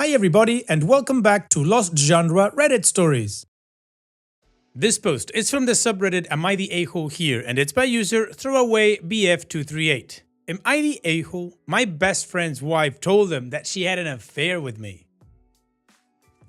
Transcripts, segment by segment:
Hi everybody and welcome back to Lost Genre Reddit Stories. This post is from the subreddit Am I the A-hole here, and it's by user ThrowawayBF238. Am I the a-hole? My best friend's wife told him that she had an affair with me.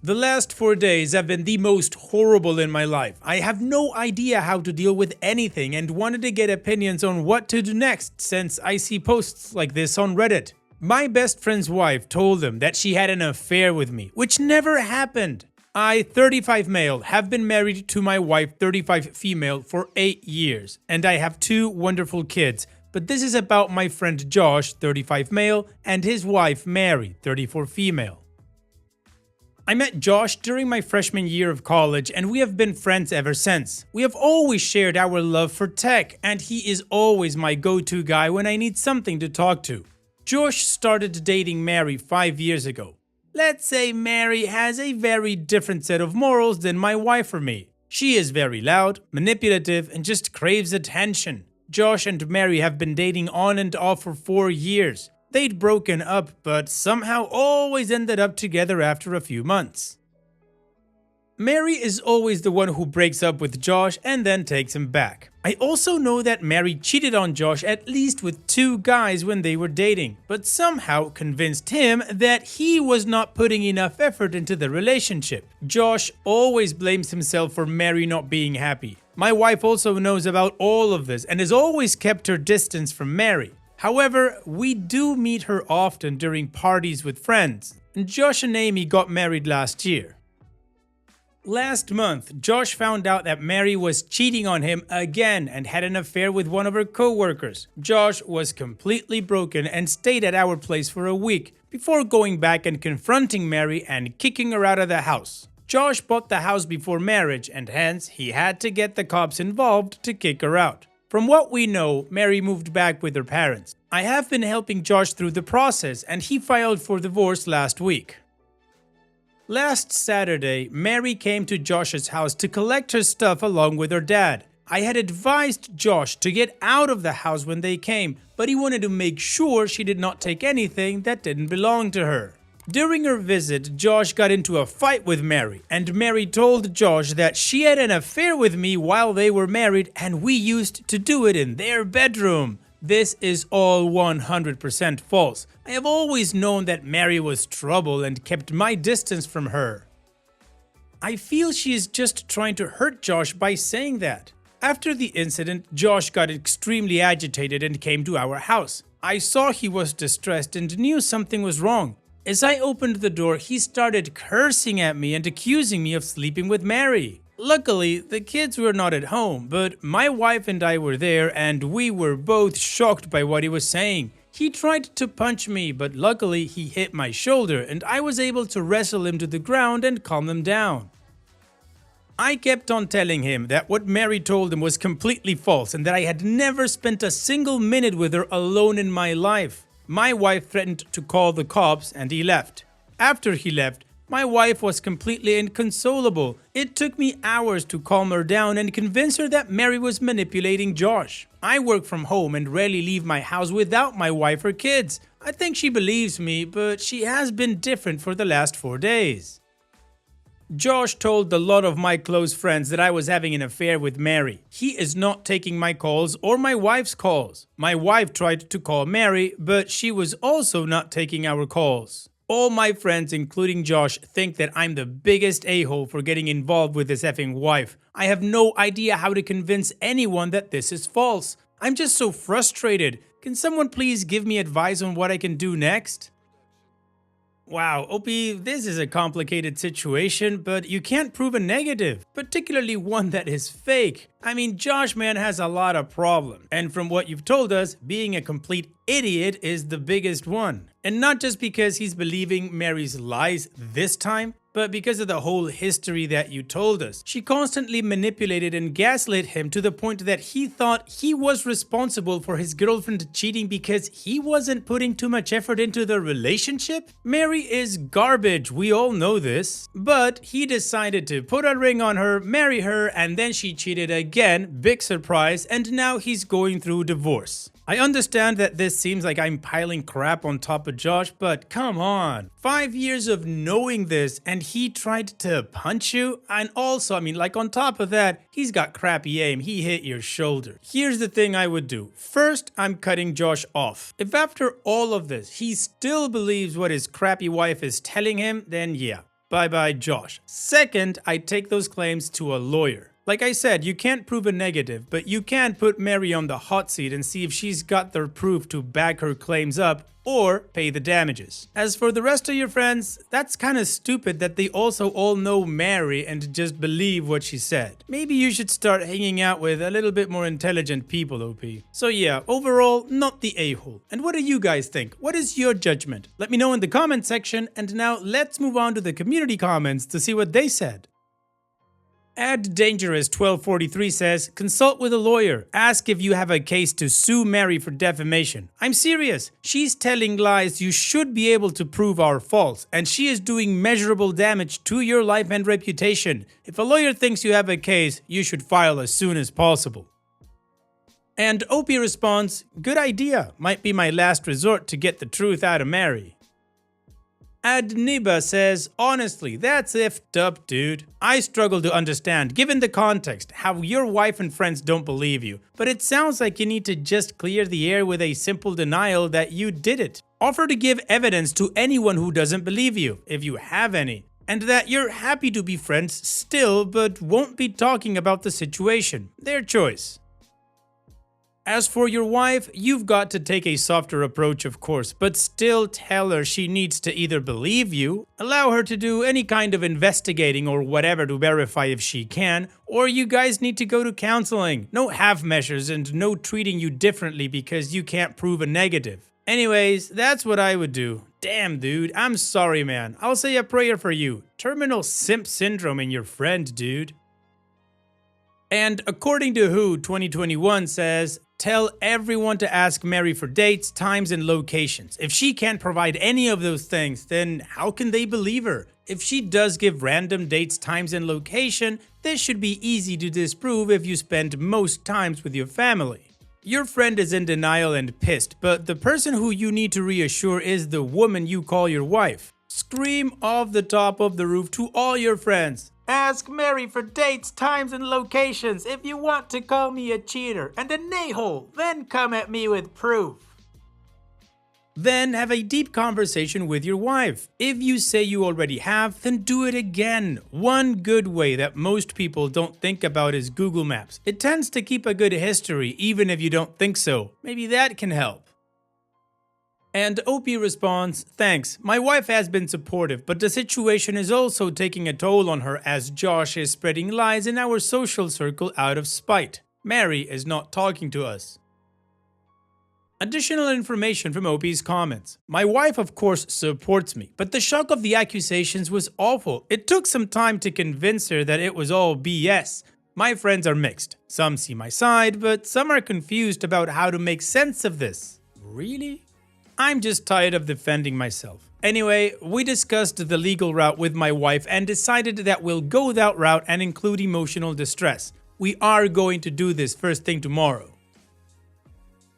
The last 4 days have been the most horrible in my life. I have no idea how to deal with anything and wanted to get opinions on what to do next since I see posts like this on Reddit. My best friend's wife told him that she had an affair with me, which never happened. I, 35 male, have been married to my wife, 35 female, for 8 years, and I have 2 wonderful kids. But this is about my friend Josh, 35 male, and his wife Mary, 34 female. I met Josh during my freshman year of college, and we have been friends ever since. We have always shared our love for tech, and he is always my go-to guy when I need something to talk to. Josh started dating Mary 5 years ago. Let's say Mary has a very different set of morals than my wife or me. She is very loud, manipulative, and just craves attention. Josh and Mary have been dating on and off for 4 years. They'd broken up, but somehow always ended up together after a few months. Mary is always the one who breaks up with Josh and then takes him back. I also know that Mary cheated on Josh at least with 2 guys when they were dating, but somehow convinced him that he was not putting enough effort into the relationship. Josh always blames himself for Mary not being happy. My wife also knows about all of this and has always kept her distance from Mary. However, we do meet her often during parties with friends, and Josh and Amy got married last year. Last month, Josh found out that Mary was cheating on him again and had an affair with one of her co-workers. Josh was completely broken and stayed at our place for a week before going back and confronting Mary and kicking her out of the house. Josh bought the house before marriage and hence he had to get the cops involved to kick her out. From what we know, Mary moved back with her parents. I have been helping Josh through the process and he filed for divorce last week. Last Saturday, Mary came to Josh's house to collect her stuff along with her dad. I had advised Josh to get out of the house when they came, but he wanted to make sure she did not take anything that didn't belong to her. During her visit, Josh got into a fight with Mary, and Mary told Josh that she had an affair with me while they were married and we used to do it in their bedroom. This is all 100% false. I have always known that Mary was trouble and kept my distance from her. I feel she is just trying to hurt Josh by saying that. After the incident, Josh got extremely agitated and came to our house. I saw he was distressed and knew something was wrong. As I opened the door, he started cursing at me and accusing me of sleeping with Mary. Luckily, the kids were not at home, but my wife and I were there and we were both shocked by what he was saying. He tried to punch me, but luckily he hit my shoulder and I was able to wrestle him to the ground and calm him down. I kept on telling him that what Mary told him was completely false and that I had never spent a single minute with her alone in my life. My wife threatened to call the cops and he left. After he left, my wife was completely inconsolable. It took me hours to calm her down and convince her that Mary was manipulating Josh. I work from home and rarely leave my house without my wife or kids. I think she believes me, but she has been different for the last 4 days. Josh told a lot of my close friends that I was having an affair with Mary. He is not taking my calls or my wife's calls. My wife tried to call Mary, but she was also not taking our calls. All my friends, including Josh, think that I'm the biggest a-hole for getting involved with this effing wife. I have no idea how to convince anyone that this is false. I'm just so frustrated. Can someone please give me advice on what I can do next? Wow, OP, this is a complicated situation, but you can't prove a negative, particularly one that is fake. I mean, Josh man has a lot of problems, and from what you've told us, being a complete idiot is the biggest one. And not just because he's believing Mary's lies this time, but because of the whole history that you told us. She constantly manipulated and gaslit him to the point that he thought he was responsible for his girlfriend cheating because he wasn't putting too much effort into the relationship. Mary is garbage, we all know this. But he decided to put a ring on her, marry her, and then she cheated again, big surprise, and now he's going through divorce. I understand that this seems like I'm piling crap on top of Josh, but come on. 5 years of knowing this and he tried to punch you? And also, like on top of that, he's got crappy aim. He hit your shoulder. Here's the thing I would do. First, I'm cutting Josh off. If after all of this, he still believes what his crappy wife is telling him, then yeah. Bye-bye, Josh. Second, I take those claims to a lawyer. Like I said, you can't prove a negative, but you can put Mary on the hot seat and see if she's got the proof to back her claims up or pay the damages. As for the rest of your friends, that's kind of stupid that they also all know Mary and just believe what she said. Maybe you should start hanging out with a little bit more intelligent people, OP. So yeah, overall, not the a-hole. And what do you guys think? What is your judgment? Let me know in the comment section, and now let's move on to the community comments to see what they said. AddDangerous1243 says, consult with a lawyer. Ask if you have a case to sue Mary for defamation. I'm serious. She's telling lies you should be able to prove are false, and she is doing measurable damage to your life and reputation. If a lawyer thinks you have a case, you should file as soon as possible. And OP responds, good idea. Might be my last resort to get the truth out of Mary. Adniba says, honestly, that's effed up, dude. I struggle to understand, given the context, how your wife and friends don't believe you. But it sounds like you need to just clear the air with a simple denial that you did it. Offer to give evidence to anyone who doesn't believe you, if you have any. And that you're happy to be friends still, but won't be talking about the situation. Their choice. As for your wife, you've got to take a softer approach, of course, but still tell her she needs to either believe you, allow her to do any kind of investigating or whatever to verify if she can, or you guys need to go to counseling. No half measures and no treating you differently because you can't prove a negative. Anyways, that's what I would do. Damn, dude, I'm sorry, man. I'll say a prayer for you. Terminal simp syndrome in your friend, dude. And according to WHO 2021 says, tell everyone to ask Mary for dates, times, and locations. If she can't provide any of those things, then how can they believe her? If she does give random dates, times, and location, this should be easy to disprove if you spend most times with your family. Your friend is in denial and pissed, but the person who you need to reassure is the woman you call your wife. Scream off the top of the roof to all your friends. Ask Mary for dates, times, and locations if you want to call me a cheater and a a-hole, then come at me with proof. Then have a deep conversation with your wife. If you say you already have, then do it again. One good way that most people don't think about is Google Maps. It tends to keep a good history even if you don't think so. Maybe that can help. And OP responds, thanks, my wife has been supportive, but the situation is also taking a toll on her as Josh is spreading lies in our social circle out of spite. Mary is not talking to us. Additional information from OP's comments. My wife of course supports me, but the shock of the accusations was awful. It took some time to convince her that it was all BS. My friends are mixed. Some see my side, but some are confused about how to make sense of this. Really? I'm just tired of defending myself. Anyway, we discussed the legal route with my wife and decided that we'll go that route and include emotional distress. We are going to do this first thing tomorrow.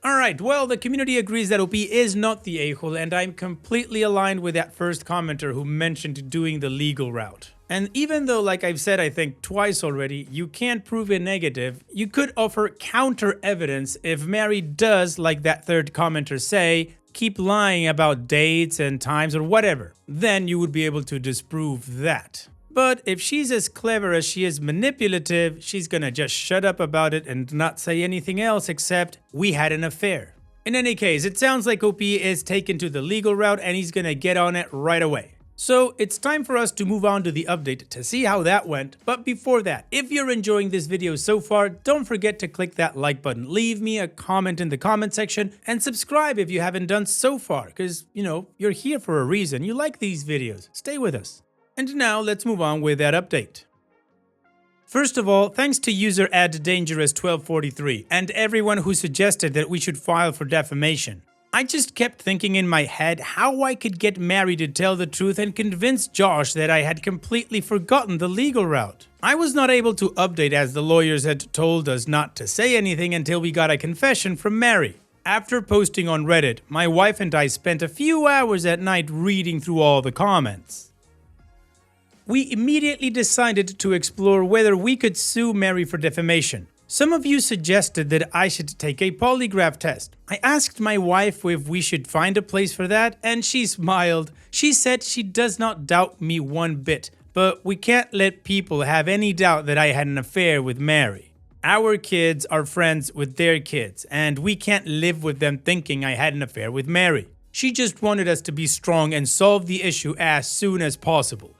Alright, well, the community agrees that OP is not the a-hole, and I'm completely aligned with that first commenter who mentioned doing the legal route. And even though, like I've said I think twice already, you can't prove a negative, you could offer counter evidence if Mary does, like that third commenter say, keep lying about dates and times or whatever. Then you would be able to disprove that. But if she's as clever as she is manipulative, she's gonna just shut up about it and not say anything else except, we had an affair. In any case, it sounds like OP is taken to the legal route and he's gonna get on it right away. So it's time for us to move on to the update to see how that went. But before that, if you're enjoying this video so far, don't forget to click that like button, leave me a comment in the comment section, and subscribe if you haven't done so far, because, you know, you're here for a reason. You like these videos. Stay with us. And now let's move on with that update. First of all, thanks to user AddDangerous1243 and everyone who suggested that we should file for defamation. I just kept thinking in my head how I could get Mary to tell the truth and convince Josh that I had completely forgotten the legal route. I was not able to update as the lawyers had told us not to say anything until we got a confession from Mary. After posting on Reddit, my wife and I spent a few hours at night reading through all the comments. We immediately decided to explore whether we could sue Mary for defamation. Some of you suggested that I should take a polygraph test. I asked my wife if we should find a place for that, and she smiled. She said she does not doubt me one bit, but we can't let people have any doubt that I had an affair with Mary. Our kids are friends with their kids, and we can't live with them thinking I had an affair with Mary. She just wanted us to be strong and solve the issue as soon as possible.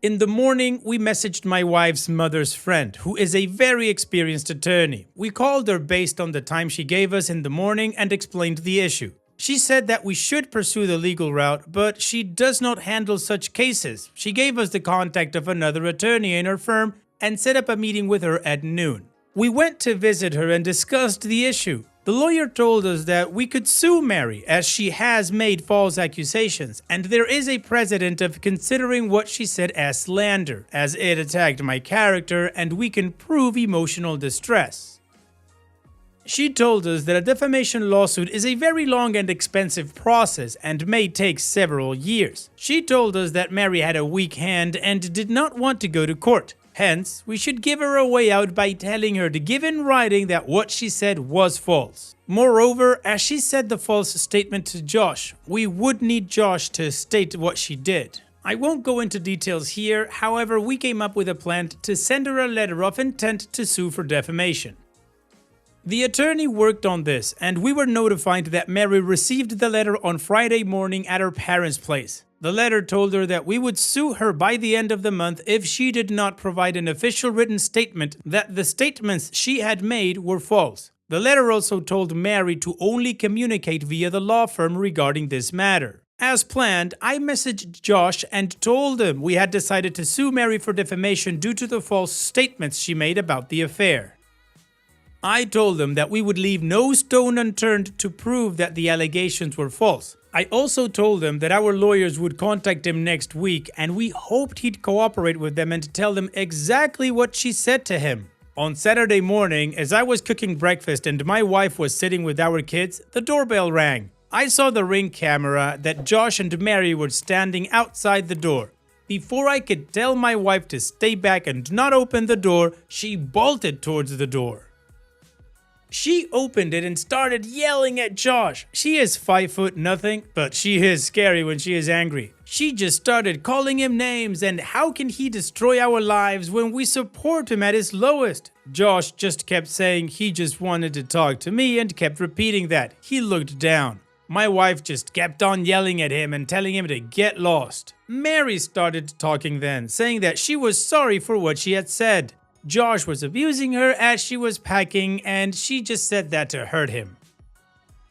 In the morning, we messaged my wife's mother's friend, who is a very experienced attorney. We called her based on the time she gave us in the morning and explained the issue. She said that we should pursue the legal route, but she does not handle such cases. She gave us the contact of another attorney in her firm and set up a meeting with her at noon. We went to visit her and discussed the issue. The lawyer told us that we could sue Mary as she has made false accusations, and there is a precedent of considering what she said as slander, as it attacked my character and we can prove emotional distress. She told us that a defamation lawsuit is a very long and expensive process and may take several years. She told us that Mary had a weak hand and did not want to go to court. Hence, we should give her a way out by telling her to give in writing that what she said was false. Moreover, as she said the false statement to Josh, we would need Josh to state what she did. I won't go into details here, however, we came up with a plan to send her a letter of intent to sue for defamation. The attorney worked on this, and we were notified that Mary received the letter on Friday morning at her parents' place. The letter told her that we would sue her by the end of the month if she did not provide an official written statement that the statements she had made were false. The letter also told Mary to only communicate via the law firm regarding this matter. As planned, I messaged Josh and told him we had decided to sue Mary for defamation due to the false statements she made about the affair. I told him that we would leave no stone unturned to prove that the allegations were false. I also told him that our lawyers would contact him next week and we hoped he'd cooperate with them and tell them exactly what she said to him. On Saturday morning, as I was cooking breakfast and my wife was sitting with our kids, the doorbell rang. I saw the Ring camera that Josh and Mary were standing outside the door. Before I could tell my wife to stay back and not open the door, she bolted towards the door. She opened it and started yelling at Josh. She is 5'0", but she is scary when she is angry. She just started calling him names and how can he destroy our lives when we support him at his lowest? Josh just kept saying he just wanted to talk to me and kept repeating that. He looked down. My wife just kept on yelling at him and telling him to get lost. Mary started talking then, saying that she was sorry for what she had said. Josh was abusing her as she was packing and she just said that to hurt him.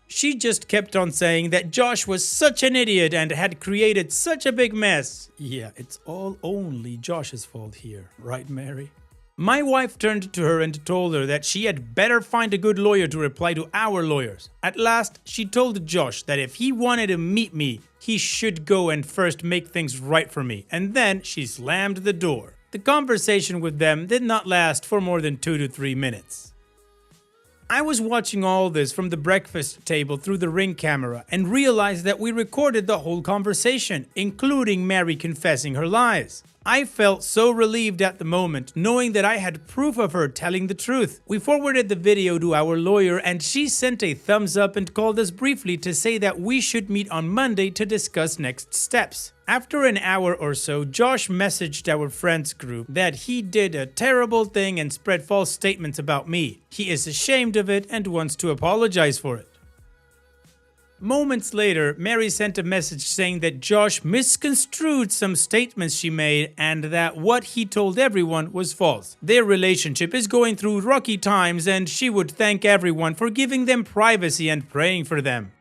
She just kept on saying that Josh was such an idiot and had created such a big mess. Yeah, it's all only Josh's fault here, right, Mary? My wife turned to her and told her that she had better find a good lawyer to reply to our lawyers. At last, she told Josh that if he wanted to meet me, he should go and first make things right for me, and then she slammed the door. The conversation with them did not last for more than 2 to 3 minutes. I was watching all this from the breakfast table through the Ring camera and realized that we recorded the whole conversation, including Mary confessing her lies. I felt so relieved at the moment, knowing that I had proof of her telling the truth. We forwarded the video to our lawyer and she sent a thumbs up and called us briefly to say that we should meet on Monday to discuss next steps. After an hour or so, Josh messaged our friends group that he did a terrible thing and spread false statements about me. He is ashamed of it and wants to apologize for it. Moments later, Mary sent a message saying that Josh misconstrued some statements she made and that what he told everyone was false. Their relationship is going through rocky times and she would thank everyone for giving them privacy and praying for them.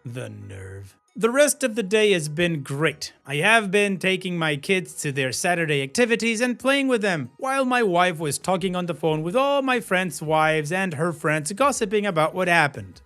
The nerve. The rest of the day has been great. I have been taking my kids to their Saturday activities and playing with them, while my wife was talking on the phone with all my friends' wives and her friends gossiping about what happened.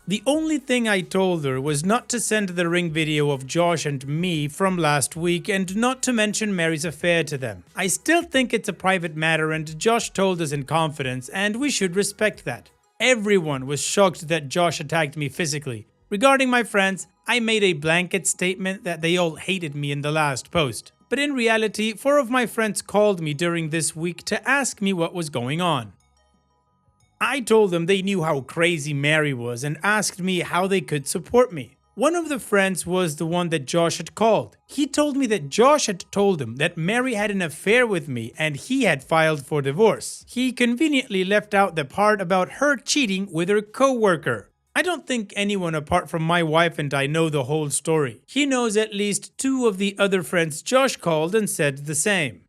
The only thing I told her was not to send the Ring video of Josh and me from last week and not to mention Mary's affair to them. I still think it's a private matter and Josh told us in confidence and we should respect that. Everyone was shocked that Josh attacked me physically. Regarding my friends, I made a blanket statement that they all hated me in the last post. But in reality, 4 of my friends called me during this week to ask me what was going on. I told them they knew how crazy Mary was and asked me how they could support me. One of the friends was the one that Josh had called. He told me that Josh had told him that Mary had an affair with me and he had filed for divorce. He conveniently left out the part about her cheating with her co-worker. I don't think anyone apart from my wife and I know the whole story. He knows at least 2 of the other friends Josh called and said the same.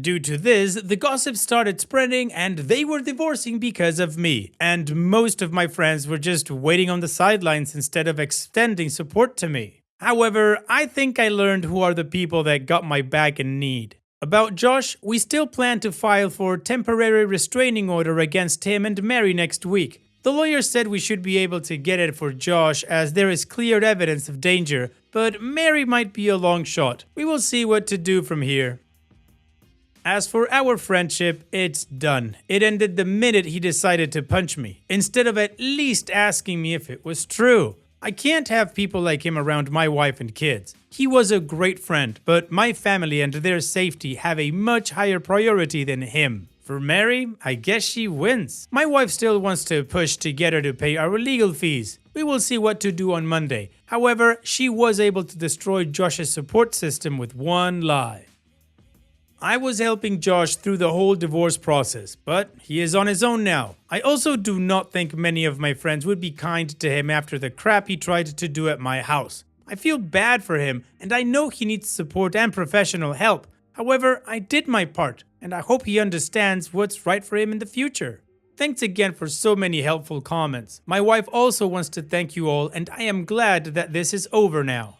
Due to this, the gossip started spreading and they were divorcing because of me, and most of my friends were just waiting on the sidelines instead of extending support to me. However, I think I learned who are the people that got my back in need. About Josh, we still plan to file for temporary restraining order against him and Mary next week. The lawyer said we should be able to get it for Josh as there is clear evidence of danger, but Mary might be a long shot. We will see what to do from here. As for our friendship, it's done. It ended the minute he decided to punch me, instead of at least asking me if it was true. I can't have people like him around my wife and kids. He was a great friend, but my family and their safety have a much higher priority than him. For Mary, I guess she wins. My wife still wants to push to get her to pay our legal fees. We will see what to do on Monday. However, she was able to destroy Josh's support system with one lie. I was helping Josh through the whole divorce process, but he is on his own now. I also do not think many of my friends would be kind to him after the crap he tried to do at my house. I feel bad for him, and I know he needs support and professional help. However, I did my part, and I hope he understands what's right for him in the future. Thanks again for so many helpful comments. My wife also wants to thank you all, and I am glad that this is over now.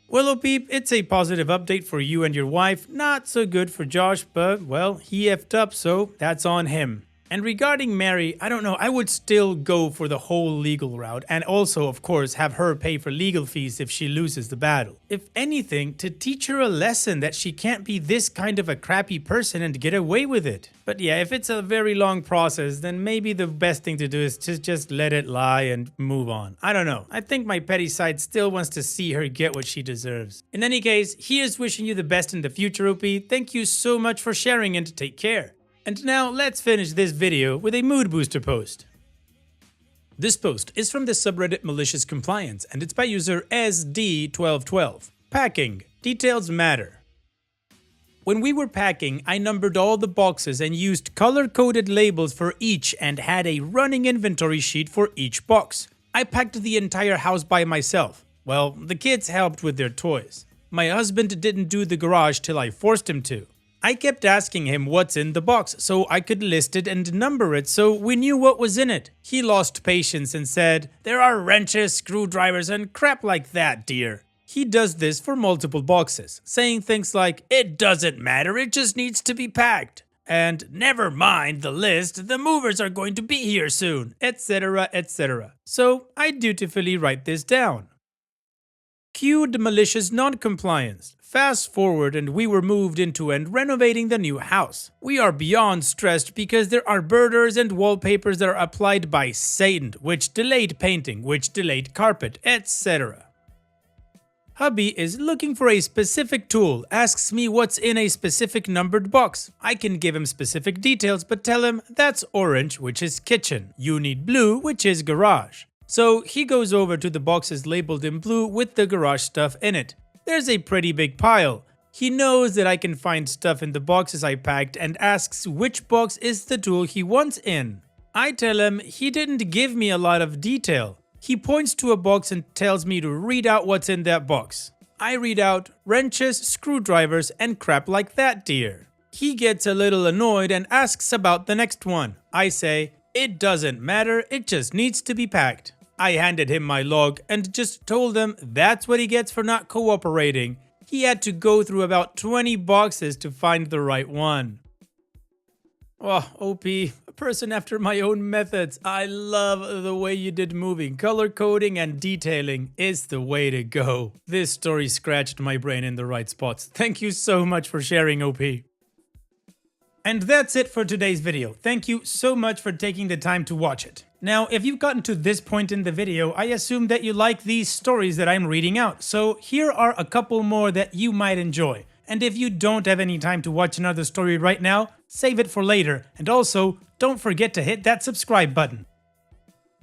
Well, OP, it's a positive update for you and your wife. Not so good for Josh, but, well, he effed up, so that's on him. And regarding Mary, I don't know, I would still go for the whole legal route and also, of course, have her pay for legal fees if she loses the battle. If anything, to teach her a lesson that she can't be this kind of a crappy person and get away with it. But yeah, if it's a very long process, then maybe the best thing to do is to just let it lie and move on. I don't know. I think my petty side still wants to see her get what she deserves. In any case, here's wishing you the best in the future, OP. Thank you so much for sharing and take care. And now let's finish this video with a mood booster post. This post is from the subreddit Malicious Compliance and it's by user SD1212. Packing. Details matter. When we were packing, I numbered all the boxes and used color-coded labels for each and had a running inventory sheet for each box. I packed the entire house by myself. Well, the kids helped with their toys. My husband didn't do the garage till I forced him to. I kept asking him what's in the box so I could list it and number it so we knew what was in it. He lost patience and said, "There are wrenches, screwdrivers, and crap like that, dear." He does this for multiple boxes, saying things like, "It doesn't matter, it just needs to be packed." And "Never mind the list, the movers are going to be here soon," etc, etc. So I dutifully write this down. Cued malicious non-compliance. Fast forward and we were moved into and renovating the new house. We are beyond stressed because there are birders and wallpapers that are applied by Satan, which delayed painting, which delayed carpet, etc. Hubby is looking for a specific tool, asks me what's in a specific numbered box. I can give him specific details but tell him that's orange, which is kitchen. You need blue, which is garage. So he goes over to the boxes labeled in blue with the garage stuff in it. There's a pretty big pile. He knows that I can find stuff in the boxes I packed and asks which box is the tool he wants in. I tell him he didn't give me a lot of detail. He points to a box and tells me to read out what's in that box. I read out wrenches, screwdrivers, and crap like that, dear. He gets a little annoyed and asks about the next one. I say, "It doesn't matter, it just needs to be packed." I handed him my log and just told him that's what he gets for not cooperating. He had to go through about 20 boxes to find the right one. Oh, OP, a person after my own methods. I love the way you did moving. Color coding and detailing is the way to go. This story scratched my brain in the right spots. Thank you so much for sharing, OP. And that's it for today's video. Thank you so much for taking the time to watch it. Now, if you've gotten to this point in the video, I assume that you like these stories that I'm reading out, so here are a couple more that you might enjoy. And if you don't have any time to watch another story right now, save it for later, and also, don't forget to hit that subscribe button.